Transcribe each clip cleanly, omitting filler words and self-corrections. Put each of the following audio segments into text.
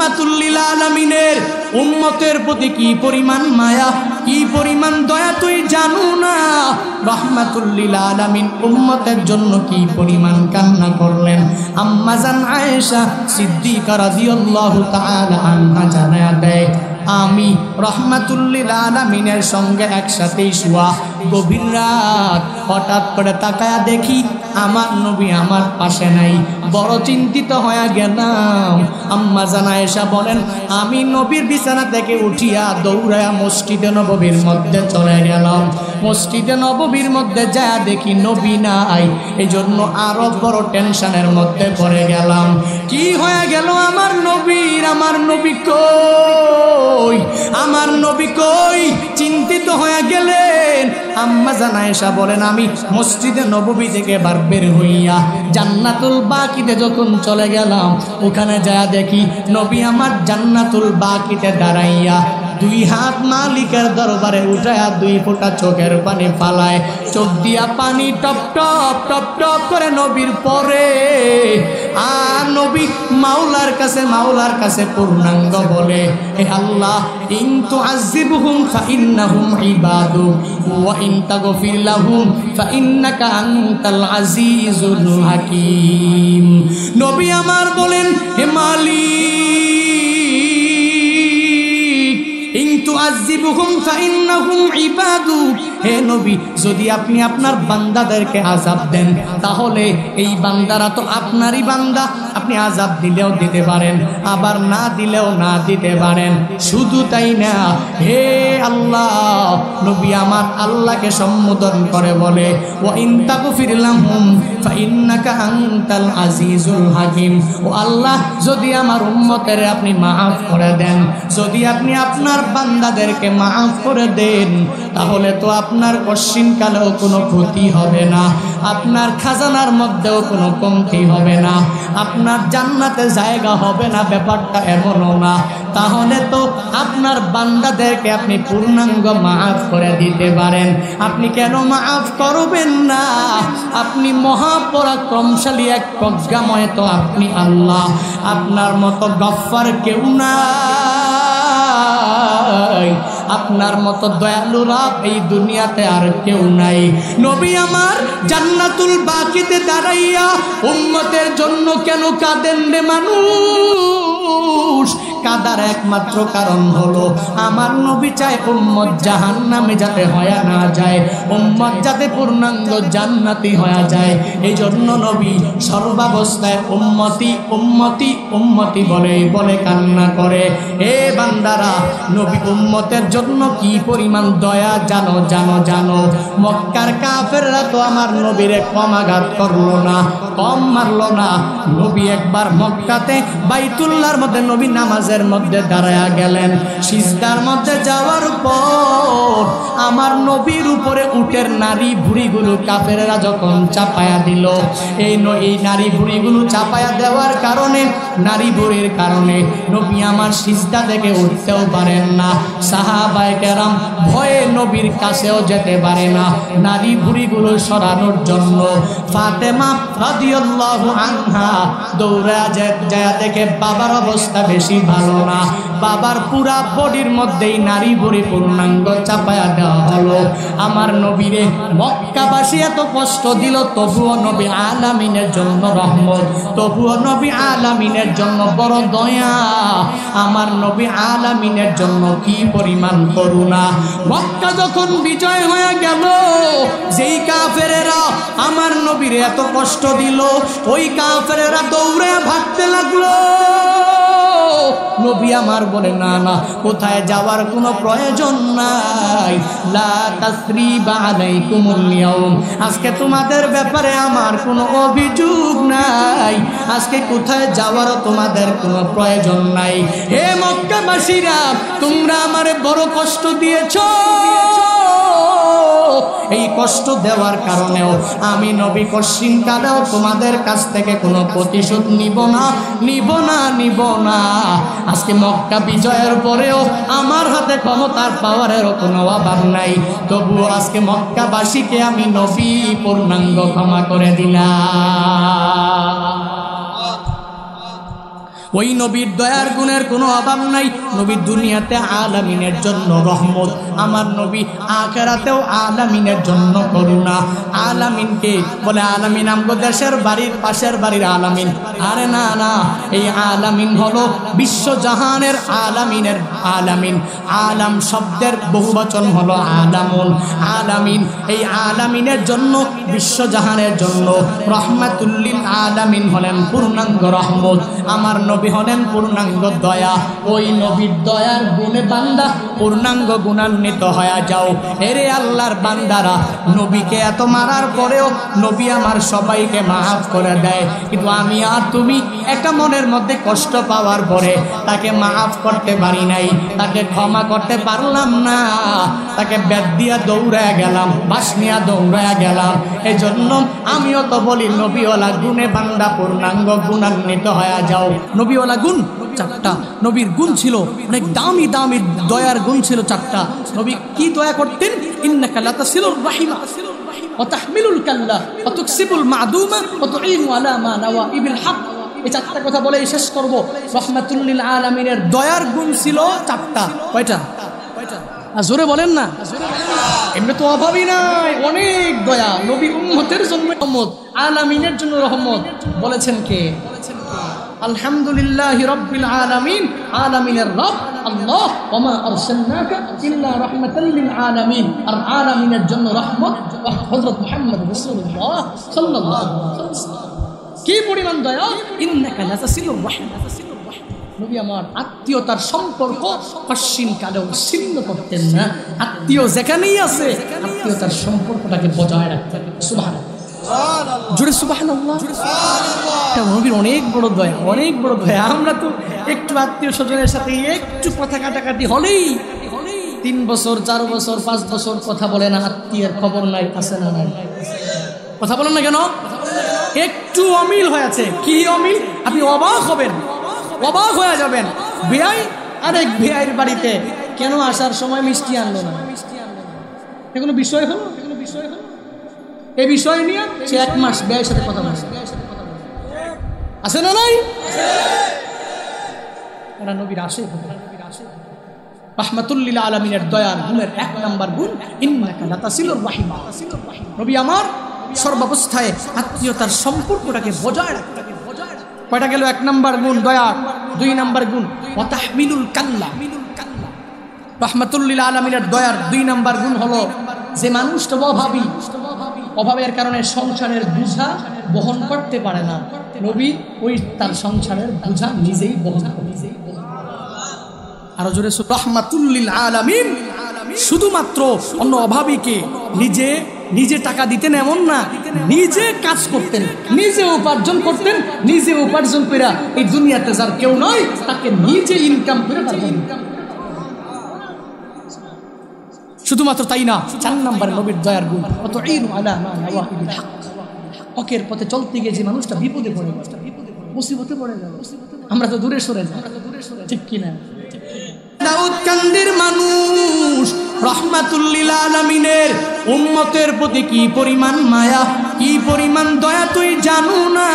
রহমাতুল লিল আলামিনের উম্মতের প্রতি কি পরিমাণ মায়া, কি পরিমাণ দয়া তুই জানো না? রহমাতুল লিল আলামিন উম্মতের জন্য কি পরিমাণ কান্না করলেন। আম্মা জান আয়েশা সিদ্দিকা রাদিয়াল্লাহু তাআলা আনহা জানায়া দেয়, আমি রহমাতুল লিল আলামিনের সঙ্গে একসাথেই শোয়া, গভীর রাত হঠাৎ করে তাকায়া দেখি আমার নবী আমার পাশে নাই। বড় চিন্তিত হয়ে গেলাম। আম্মা জান আয়েশা বলেন, আমি নবীর বিছানা থেকে উঠিয়া দৌড়ায়া মসজিদে নববীর মধ্যে চলে গেলাম। মসজিদে নববীর মধ্যে যা দেখি নবী নাই, এই জন্য আরো বড় টেনশনের মধ্যে পড়ে গেলাম। কি হয়ে গেল আমার নবীর? আমার নবী কই? আমার নবী কই? চিন্তিত হয়ে গেলেন। আম্মা জান আয়েশা বলেন, আমি মসজিদে নববী থেকে বার বের হইয়া জান্নাতুল বাকিতে যখন চলে গেলাম, ওখানে যা দেখি নবী আমার জান্নাতুল বাকিতে দাঁড়াইয়া দুই হাত মালিকের দরবারে উঠায়া দুই ফোঁটা চোখের পানি ফালায়, চোখ দিয়া পানি টপ টপ টপ টপ করে নবীর পরে। আর নবী মাওলার কাছে পূর্ণাঙ্গ বলে, হে আল্লাহ, ইন তুআযিবহুম ফাইন্নাহুম ইবাদু ওয়া ইন তাগফির লাহুম ফাইন্নাকা আনতাল আজিজুল হাকীম। নবী আমার বলেন, হে মালিক, ইন তুআযিবহুম ফাইন্নাহুম ইবাদু, হে নবী, যদি আপনি আপনার বান্দাদেরকে আযাব দেন, তাহলে এই বান্দারা তো আপনারই বান্দা, আপনি আযাব দিলেও দিতে পারেন, আবার না দিলেও না দিতে পারেন। শুধু তাই না, হে আল্লাহ, নবী আমার আল্লাহকে সম্বোধন করে বলে, ওয়া ইন তাগফির লাহুম ফাইন্নাকা আনতাল আজিজুল হাকীম। ও আল্লাহ, যদি আমার উম্মতের আপনি মাফ করে দেন, যদি আপনি আপনার বান্দাদেরকে মাফ করে দেন, তাহলে তো আপনার কশিনকালেও কোনো ক্ষতি হবে না, আপনার খাজানার মধ্যেও কোনো কমতি হবে না, আপনার জান্নাতে জায়গা হবে না। ব্যাপারটা এমনও না। তাহলে তো আপনার বান্দাদেরকে আপনি পূর্ণাঙ্গ মাফ করে দিতে পারেন। আপনি কেন মাফ করবেন না? আপনি মহাপরাক্রমশালী এক প্রজ্ঞাময় তো আপনি আল্লাহ। আপনার মতো গফফার কেউ না, আপনার মতো দয়ালু রব এই দুনিয়াতে আর কেউ নাই। নবী আমার জান্নাতুল বাকিতে দাঁড়াইয়া উম্মতের জন্য কেন কাঁদেন রে মানুষ? কাদার একমাত্র কারণ হলো আমার নবী চায় উম্মত জাহান্নামে যাতে হয়ে না যায়, উম্মত যাতে পূর্ণাঙ্গ জান্নাতি হয়ে যায়। এই জন্য নবী সর্বাবস্থায় উম্মতি উম্মতি উম্মতি বলে কান্না করে। হে বান্দারা, নবী উম্মতের জন্য কি পরিমাণ দয়া জানো জানো জানো? মক্কার কাফেররা তো আমার নবীরে কম আঘাত করলো না, কম মারলো না। নবী একবার মক্কাতে বাইতুল্লাহর মধ্যে নবী নামাজের মধ্যে দাঁড়ায়া গেলেন। সিজদার মধ্যে যাওয়ার পর আমার নবীর উপরে উটের নারী ভুঁড়িগুলো কাফেররা যখন চাপায়া দিল, এই নারী ভুঁড়িগুলো চাপায়া দেওয়ার কারণে, নারী ভুঁড়ির কারণে নবী আমার সিজদা থেকে উঠতেও পারেন না। সাহাবায়ে কেরাম ভয়ে নবীর কাছেও যেতে পারে না নারী ভুঁড়িগুলো সরানোর জন্য। ফাতেমা রাদিয়াল্লাহু আনহা দৌড়া যায় দেখে বাবার অবস্থা বেশি ভালো না, বাবার পুরা বডির মধ্যেই নারী ভুঁড়ি পূর্ণাঙ্গ চাপায়া দেওয়া হলো। আমার নবীরে মক্কাবাসী এত কষ্ট দিল, তবুও নবী আলামিনের জন্য রহমত, তবুও নবী আলামিনের জন্য বড় দয়া, আমার নবী আলামিনের জন্য কি পরিমাণ করুণা। মক্কা যখন বিজয় হয়ে গেল, যেই কাফেরেরা আমার নবীর এত কষ্ট দিল, ওই কাফেরেরা দৌড়ে ভাগতে লাগলো। নবী আমার বলে, না না, কোথায় যাওয়ার কোনো প্রয়োজন নাই। লা তাসরিবা আলাইকুমুল ইয়াউম, আজকে তোমাদের ব্যাপারে আমার কোনো অভিযোগ নাই, আজকে কোথায় যাওয়ারও তোমাদের কোনো প্রয়োজন নাই। হে মক্কাবাসীরা, তোমরা আমারে বড় কষ্ট দিয়েছো, এই কষ্ট দেওয়ার কারণেও আমি নবী কশিন কালেও তোমাদের কাছ থেকে কোনো প্রতিশোধ নিব না, নিব না, নিব না। আজকে মক্কা বিজয়ের পরেও আমার হাতে ক্ষমতার পাওয়ারেরও কোনো অভাব নাই, তবুও আজকে মক্কাবাসীকে আমি নবী পূর্ণাঙ্গ ক্ষমা করে দিলাম। ওই নবীর দয়ার গুণের কোনো অভাব নাই। নবী দুনিয়াতে আলামিনের জন্য রহমত, আমার নবী আখিরাতেও আলামিনের জন্য করুণা। আলামিনকে বলে আলামিন আমগো দেশের বাড়ির পাশের বাড়ির আলামিন? আরে না না, এই আলামিন হলো বিশ্বজাহানের আলামিনের আলামিন। আলাম শব্দের বহুবচন হলো আলামুন। আলামিন, এই আলামিনের জন্য, বিশ্বজাহানের জন্য রহমাতুল লিল আলামিন হলেন পূর্ণাঙ্গ রহমত। আমার নবী হলেন পূর্ণাঙ্গ দয়া। ওই নবীর দয়ার গুণে বান্দা পূর্ণাঙ্গ গুণান্বিত হয়ে যাও। এরে আল্লাহর বান্দারা, নবীকে এত মারার পরেও নবী আমার সবাইকে মাফ করে দেয়, কিন্তু আমি আর তুমি একটা মনের মধ্যে কষ্ট পাওয়ার পরে তাকে মাফ করতে পারি নাই, তাকে ক্ষমা করতে পারলাম না, তাকে বেদ দিয়া দৌড়ায় গেলাম, বাস নিয়া দৌড়ায় গেলাম। এই জন্য আমিও তো বলি নবীওয়ালা গুণে বান্দা পূর্ণাঙ্গ গুণান্বিত হয়ে যাও। নবীওয়ালা গুণ চারটা। নবীর গুণ ছিল অনেক দামি দামি, দয়ার গুণ ছিল চারটা। নবী কি দয়া করতেন? ইন্নাকা লাতাসিলুর রাহিমা ওয়া তাহমিলুল কাল্লা ওয়া তুকসিবুল মা'দুমা ওয়া তুঈনু আলা মা নাওয়াইবিল হক। এই চারটা কথা বলে শেষ করব। রহমাতুল লিল আলামিনের দয়ার গুণ ছিল চারটা। কয়টা? জোরে বলেন না। এমনি তো অভাবই নাই, অনেক দয়া। নবী উম্মতের জন্য রহমত, আলামিনের জন্য রহমত। বলেছেন কে? আলহামদুলিল্লাহি রাব্বিল আলামিন। আলামিনের রব আল্লাহ। ওমা আরসালনাকা ইল্লা রাহমাতাল লিল আলামিন। আর আলামিনের জন্য রহমত হযরত মুহাম্মদ রাসূলুল্লাহ সাল্লাল্লাহু আলাইহি ওয়াসাল্লাম। কি পরিমাণ দয়া! ইন্নাকা লাতাসিলুর রাহিমা। নবী আমার আত্মীয়তার সম্পর্ক পশ্চিম কালেও ছিন্ন করতেন না। আত্মীয় যেখানেই আছে আত্মীয়তার সম্পর্কটাকে বজায় রাখতেন। সুবহানাল্লাহ, জোরে সুবহানাল্লাহ। নবীর অনেক বড় দয়া, অনেক বড় দয়া। আমরা তো একটু আত্মীয় স্বজনের সাথে একটু কথা কাটাকাটি হলেই 3 বছর 4 বছর 5 বছর কথা বলে না, আত্মীয়ের খবর নাই, আছে না নাই? কথা বলেন না কেন? একটু অমিল হয়েছে। কি অমিল? আপনি অবাক হবেন, অবাক হয়ে যাবেন। বেয়াই আরেক বেয়াইয়ের বাড়িতে কেন আসার সময় মিষ্টি আনলো না? এগুলো বিষয় হলো, এই বিষয় নিয়ে সে 1 মাস বেয়াইয়ের সাথে কথা বলছে। আছে না নাই? ওরা নবীর আসে। রাহমাতুল লিল আলামিনের দয়ার গুণের 1 নাম্বার গুণ ইন্নাকা লাতাসিলুর রাহিমা। নবী আমার সর্বাবস্থায় আত্মীয়তার সম্পর্কটাকে বজায় রাখতেন। কয়টা গেল? 1 নাম্বার গুণ দয়া। 2 নাম্বার গুণ ওয়া তাহমিলুল কাল্লা। রাহমাতুল লিল আলামিনের দয়ার 2 নাম্বার গুণ হলো যে মানুষটা অভাবী, অভাবের কারণে সংসারের বোঝা বহন করতে পারে না, নবী ওই তার সংসারের বোঝা নিজেই বহন করে। আরো জোরে রাহমাতুল লিল আলামিন। শুধুমাত্র অন্য অভাবীকে নিজে টাকা দিতেন এমন না, নিজে কাজ করতেন, নিজে উপার্জন করতেন, নিজে উপার্জন করে এই দুনিয়াতে যার কেউ নয় তাকে নিজে ইনকাম করে তারপর। শুধুমাত্র তাই না, 4 নম্বরে নবীর দয়ার গুণ হকের পথে চলতে গিয়ে যে মানুষটা বিপদে পড়ে, মুসিবতে পড়ে যাবে, আমরা তো দূরে সরে যাই, ঠিক কিনা? দাউদকান্দির মানুষ রাহমাতুল লিল আলামিনের উম্মতের প্রতি কি পরিমাণ মায়া, কি পরিমাণ দয়া তুই জানো না?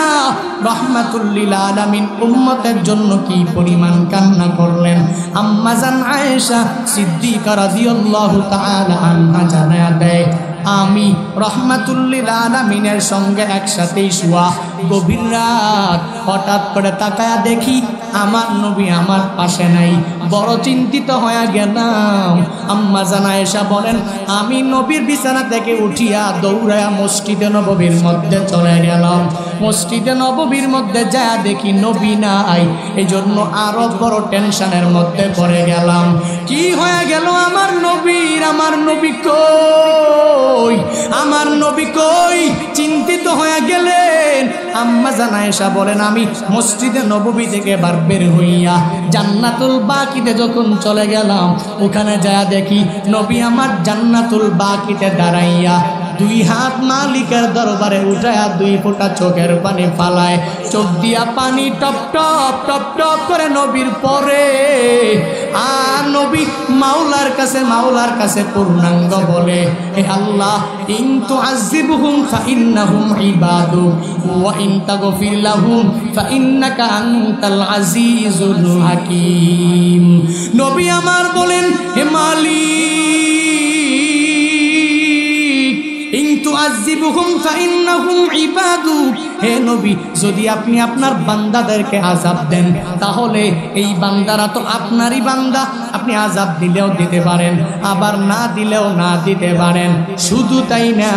রাহমাতুল লিল আলামিন উম্মতের জন্য কি পরিমাণ কান্না করলেন। আম্মা জান আয়েশা সিদ্দিকা রাদিয়াল্লাহু তাআলা আনহা জানায়া দেয়, আমি রাহমাতুল লিল আলামিনের সঙ্গে একসাথেই শোয়া, গভীর রাত হঠাৎ করে তাকায়া দেখি আমার নবী আমার পাশে নাই, বড় চিন্তিত হয়ে গেলাম। আম্মা জান আয়েশা বলেন, আমি নবীর বিছানা থেকে উঠিয়া দৌড়ায়া মসজিদে নববীর মধ্যে চলে গেলাম। মসজিদে নববীর মধ্যে যা দেখি নবী নাই, এই জন্য আরো বড় টেনশনের মধ্যে পড়ে গেলাম। কি হয়ে গেল আমার নবীর? আমার নবী কই? আমার নবী কই? চিন্তিত হয়ে গেলেন। আম্মা জান আয়েশা বলেন, আমি মসজিদে নববী থেকে বের হইয়া জান্নাতুল বাকিতে যখন চলে গেলাম, ওখানে যা দেখি নবী আমার জান্নাতুল বাকিতে দাঁড়াইয়া দুই হাত মালিকের দরবারে উঠায়া 2 ফোঁটা চোখের পানি ফালায়, চোখ দিয়া পানি টপ টপ টপ টপ করে নবীর পরে। আর নবী মাওলার কাছে পূর্ণাঙ্গ বলে, হে আল্লাহ, ইন তুআযিবহুম ফাইন্নাহুম ইবাদুক ওয়া ইন তাগফির লাহুম ফাইন্নাকা আনতাল আজিজুল হাকীম। নবী আমার বলেন, হে মালিক, ইন তুআযিবহুম ফাইন্নাহুম ইবাদুক, হে নবী, যদি আপনি আপনার বান্দাদেরকে আযাব দেন তাহলে এই বান্দারা তো আপনারই বান্দা, আপনি আযাব দিলেও দিতে পারেন, আবার না দিলেও না দিতে পারেন। শুধু তাই না,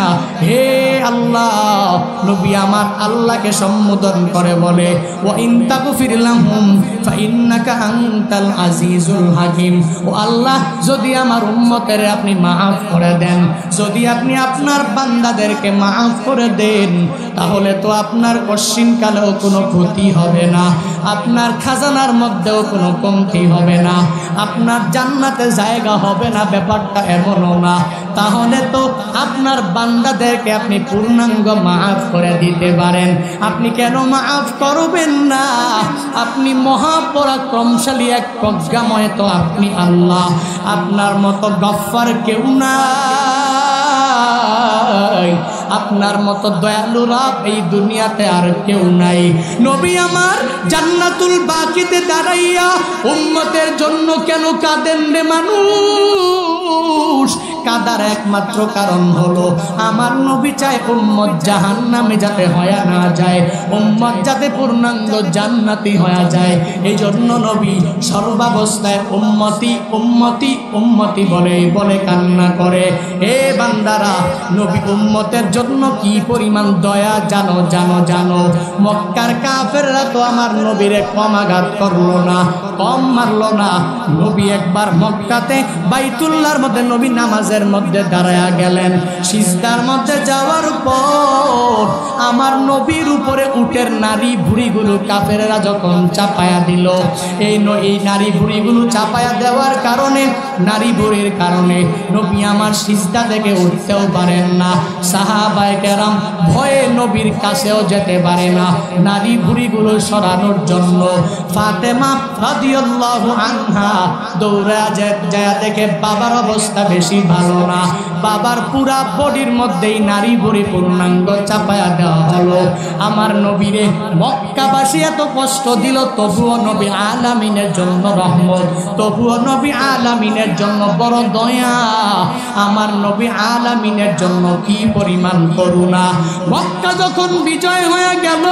হে আল্লাহ, নবী আমার আল্লাহকে সম্বোধন করে বলে, ওয়া ইন তাগফির লাহুম ফাইন্নাকা আনতাল আজিজুল হাকীম। ও আল্লাহ, যদি আমার উম্মতের আপনি মাফ করে দেন, যদি আপনি আপনার বান্দাদেরকে মাফ করে দেন, তাহলে তো আপনার কশিনকালেও কোনো ক্ষতি হবে না, আপনার খাজানার মধ্যেও কোনো কমতি হবে না, আপনার জান্নাতে জায়গা হবে না, ব্যাপারটা এমনও না। তাহলে তো আপনার বান্দাদেরকে আপনি পূর্ণাঙ্গ মাফ করে দিতে পারেন, আপনি কেন মাফ করবেন না? আপনি মহাপরাক্রমশালী, এক প্রজ্ঞাময় তো আপনি আল্লাহ, আপনার মতো গফফার কেউ না, আপনার মতো দয়ালু রব এই দুনিয়াতে আর কেউ নাই। নবী আমার জান্নাতুল বাকিতে দাঁড়াইয়া উম্মতের জন্য কেন কাঁদেন রে মানুষ? কাদার একমাত্র কারণ হলো আমার নবী চায় উম্মত জাহান্নামে যাতে হয়ে না যায়, উম্মত যাতে পূর্ণাঙ্গ জান্নাতি হয়ে যায়। এই জন্য নবী সর্বাবস্থায় উম্মতি উম্মতি উম্মতি বলে কান্না করে। এ বান্দারা, নবী উম্মতের জন্য কি পরিমাণ দয়া জানো জানো জানো। মক্কার কাফেররা তো আমার নবীরে কম আঘাত করলো না, কম মারলো না। নবী একবার মক্কাতে বাইতুল্লাহর মধ্যে নবী নামাজের মধ্যে দাঁড়ায়া গেলেন, সিজদার মধ্যে যাওয়ার পর আমার নবীর উপরে উটের নারী ভুঁড়িগুলো কাফেররা যখন চাপায়া দিল, এই নারী ভুঁড়িগুলো চাপায়া দেওয়ার কারণে, নারী ভুঁড়ির কারণে নবী আমার সিজদা থেকে উঠতেও পারেন না। সাহাবায়ে কেরাম ভয়ে নবীর কাছেও যেতে পারে না নারী ভুঁড়িগুলো সরানোর জন্য। ফাতেমা রাদিয়াল্লাহু আনহা দৌড়া যায় দেখে বাবার অবস্থা বেশি ভালো না, বাবার পুরা বডির মধ্যেই নারী ভুঁড়ি পূর্ণাঙ্গ চাপায়া দেওয়া হলো। আমার নবীরে মক্কাবাসী এত কষ্ট দিল, তবুও নবী আলামিনের জন্য রহমত, তবুও নবী আলামিনের জন্য বড় দয়া, আমার নবী আলামিনের জন্য কি পরিমাণ করুণা। মক্কা যখন বিজয় হয়ে গেল,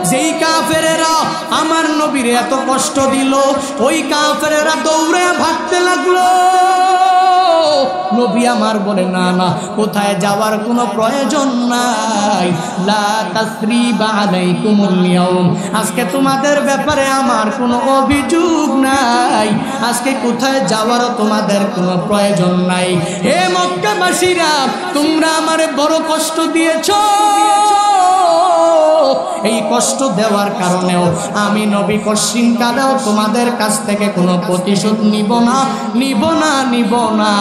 যেই কাফেরেরা আমার নবীরে এত কষ্ট দিল, ওই কাফেরেরা দৌড়ে ভাগতে লাগলো। নবী আমার বলে, না না, কোথায় যাওয়ার কোনো প্রয়োজন নাই, লা তাসরিবা আলাইকুমুল ইয়াউম, আজকে তোমাদের ব্যাপারে আমার কোনো অভিযোগ নাই, আজকে কোথায় যাওয়ারও তোমাদের কোনো প্রয়োজন নাই। হে মক্কাবাসীরা, তোমরা আমারে বড় কষ্ট দিয়েছো, এই কষ্ট দেওয়ার কারণেও আমি নবী কশিনকালেও তোমাদের কাছ থেকে কোনো প্রতিশোধ নিব না, নিব না, নিব না।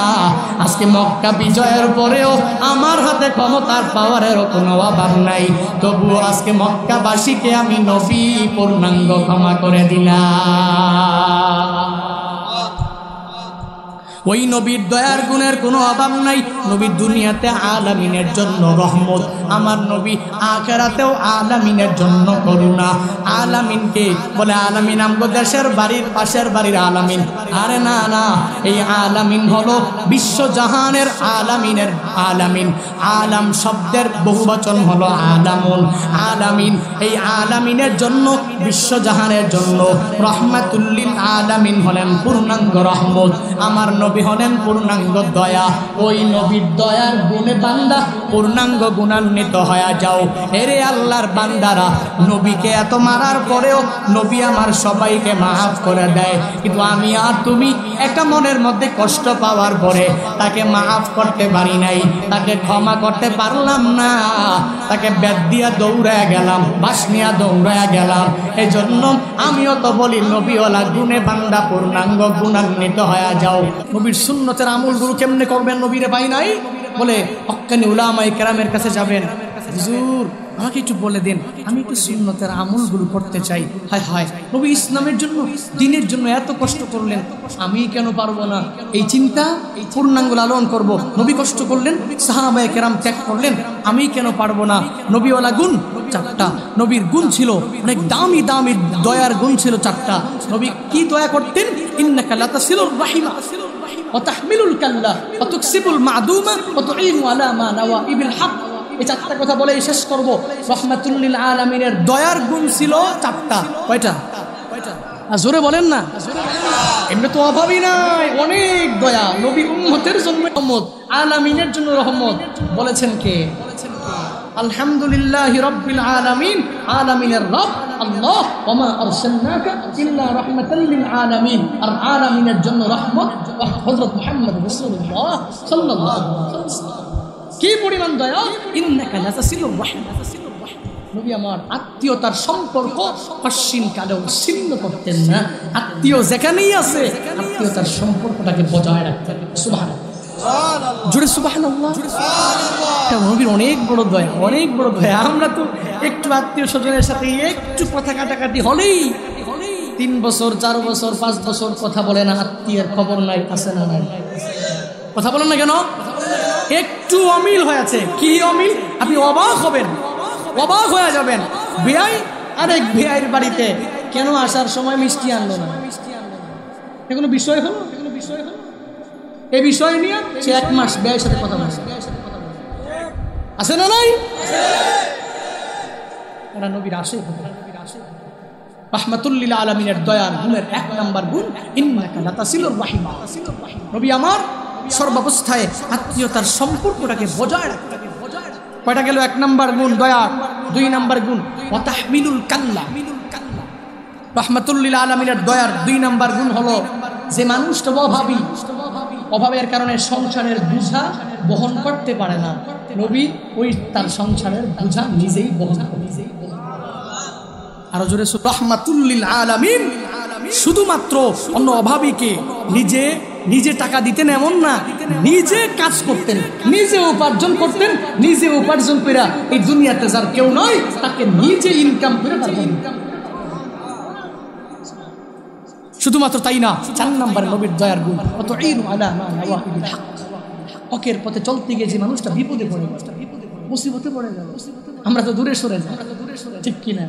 আজকে মক্কা বিজয়ের পরেও আমার হাতে ক্ষমতার পাওয়ারেরও কোনো অভাব নাই, তবুও আজকে মক্কাবাসীকে আমি নবী পূর্ণাঙ্গ ক্ষমা করে দিলাম। ওই নবীর দয়ার গুণের কোনো অভাব নাই। নবী দুনিয়াতে আলামিনের জন্য রহমত, আমার নবী আখিরাতেও আলামিনের জন্য করুণা। আলামিনকে বলে আলামিন আমগো দেশের বাড়ির পাশের বাড়ির আলামিন, আরে না না, এই আলামিন হলো বিশ্বজাহানের আলামিনের আলামিন। আলাম শব্দের বহুবচন হলো আলামুন, আলামিন। এই আলামিনের জন্য, বিশ্বজাহানের জন্য রহমাতুল্লিল আলামিন হলেন পূর্ণাঙ্গ রহমত, আমার নবী হলেন পূর্ণাঙ্গ দয়া। ওই নবীর দয়ার গুণে বান্দা পূর্ণাঙ্গ গুণান্বিত হয়ে যাও। এরে আল্লাহর বান্দারা, নবীকে এত মারার পরেও নবী আমার সবাইকে মাফ করে দেয়, কিন্তু আমি আর তুমি একটা মনের মধ্যে কষ্ট পাওয়ার পরে তাকে মাফ করতে পারি নাই, তাকে ক্ষমা করতে পারলাম না, তাকে বেদ দিয়া দৌড়ায় গেলাম, বাস নিয়া দৌড়ায় গেলাম। এই জন্য আমিও তো বলি, নবীওয়ালা গুণে বান্দা পূর্ণাঙ্গ গুণান্বিত হয়ে যাও। নবীর সুন্নতের আমলগুলো কেমনে করবেন? নবীরে পাই নাই। বলে হক্কানি উলামায়ে কেরামের কাছে যাবেন, হুজুর আমাকে একটু বলে দিন, আমি একটু সুন্নতের আমলগুলো করতে চাই। হায় হায়, নবী ইসলামের জন্য, দ্বীনের জন্য এত কষ্ট করলেন, আমি কেন পারবো না? এই চিন্তা পূর্ণাঙ্গ লালন করব। নবী কষ্ট করলেন, সাহাবায়ে কেরাম ত্যাগ করলেন, আমি কেন পারবো না? নবীওয়ালা গুণ 4টা। নবীর গুণ ছিল অনেক দামি দামি, দয়ার গুণ ছিল 4টা। নবী কি দয়া করতেন? ইন্নাকা লাতাসিলুর রাহিমা ওয়া তাহমিলুল কাল্লা ওয়া তুকসিবুল মা'দুমা ওয়া তুঈনু আলা মা নাওয়াইবিল হক। এই 4টা কথা বলে শেষ করব। রাহমাতুল লিল আলামিনের দয়ার গুণ ছিল 4টা। কয়টা? জোরে বলেন না। এমনি তো অভাবই নাই, অনেক দয়া। নবী উম্মতের জন্য রহমত, আলামিনের জন্য রহমত। বলেছেন কে? আলহামদুলিল্লাহি রাব্বিল আলামিন, আলামিনের রব আল্লাহ। ওয়া মা আরসালনাকা ইল্লা রাহমাতাল লিল আলামিন, আর আলামিনের জন্য রহমত হযরত মুহাম্মদ রাসূলুল্লাহ সাল্লাল্লাহু আলাইহি ওয়াসাল্লাম। কি পরিমাণ দয়া! ইন্নাকা লাতাসিলুর রাহিম। নবী আমার আত্মীয়তার সম্পর্ক অশ্বিন কালেও ছিন্ন করতেন না। আত্মীয় যেখানেই আছে আত্মীয়তার সম্পর্কটাকে বজায় রাখতেন। সুবহানাল্লাহ, জোরে সুবহানাল্লাহ। এটা নবীর অনেক বড় দয়া, অনেক বড় দয়া। আমরা তো একটু আত্মীয় স্বজনের সাথে একটু কথা কাটাকাটি হলেই 3 বছর 4 বছর 5 বছর কথা বলে না, আত্মীয়ের খবর নাই, আছে না নাই? কথা বলেন না কেন? একটু অমিল হয়েছে। কি অমিল? আপনি অবাক হবেন, অবাক হয়ে যাবেন। বেয়াই আরেক বেয়াইয়ের বাড়িতে কেন আসার সময় মিষ্টি আনলো না? এগুলো বিষয় হলো, এই বিষয় নিয়ে সে 1 মাস বেয়াইয়ের সাথে কথা বলছে। আছে না নাই? এরা নবীর আসে। রাহমাতুল লিল আলামিনের দয়ার গুণের 1 নাম্বার গুণ ইন্নাকা লাতাসিলুর রাহিমা। নবী আমার সর্বাবস্থায় আত্মীয়তার সম্পর্কটাকে বজায় রাখতেন। কয়টা গেল? 1 নাম্বার গুণ দয়া। 2 নাম্বার গুণ ওয়া তাহমিলুল কাল্লা। রাহমাতুল লিল আলামিনের দয়ার 2 নাম্বার গুণ হলো যে মানুষটা অভাবী, অভাবের কারণে সংসারের বোঝা বহন করতে পারে না, নবী ওই তার সংসারের বোঝা নিজেই বহন করে। আরো জোরে রাহমাতুল লিল আলামিন। শুধুমাত্র অন্য অভাবীকে নিজে টাকা দিতেন এমন না, নিজে কাজ করতেন, নিজে উপার্জন করতেন, নিজে উপার্জন করে এই দুনিয়াতে যার কেউ নয় তাকে নিজে ইনকাম করে পারতেন। শুধুমাত্র তাই না, 4 নাম্বার নবীর দয়ার গুণ ওয়াতুঈনু আলা মা নাওয়াইবিল হক। হকের পথে চলতে গিয়ে যে মানুষটা বিপদে পড়ে, মুসিবতে পড়ে গেল, আমরা তো দূরে সরে যাই, ঠিক কিনা?